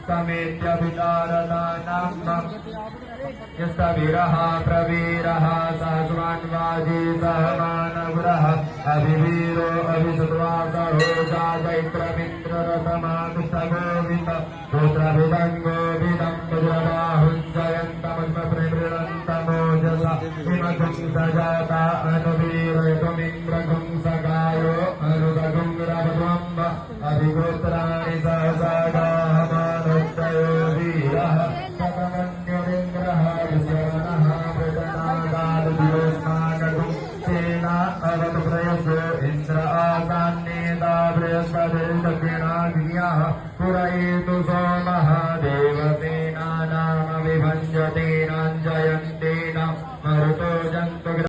समेत्यभितारदानाम् यस्तवीरः प्रवीरः सहस्वान्वाजी सहमानगुरः अभिवीरो अभिसुद्वासरो जातैत्रमित्ररथमानुष्ठगोवित पुत्रभिदङ्गोभिदं वज्रबाहुञ्जयन्तमस्मप्रणन्तमोजसा हिमगुं सजाता अनुवीरयतुमिन्द्रगुं सगायो अनुदगुं रवद्वम्ब अधिगोत्राणि सहसागाहमानुष्टयो वीरः सकमन्युरिन्द्रः विश्वनः प्रजनादादियोस्मानगुं सेना अवतप्रयसो इन्द्र आसान्नेदा बृहस्पतिर्दक्षिणाग्न्याः पुरयेतु सोमः देवसेनानामविभञ्जतेनाञ्जलिः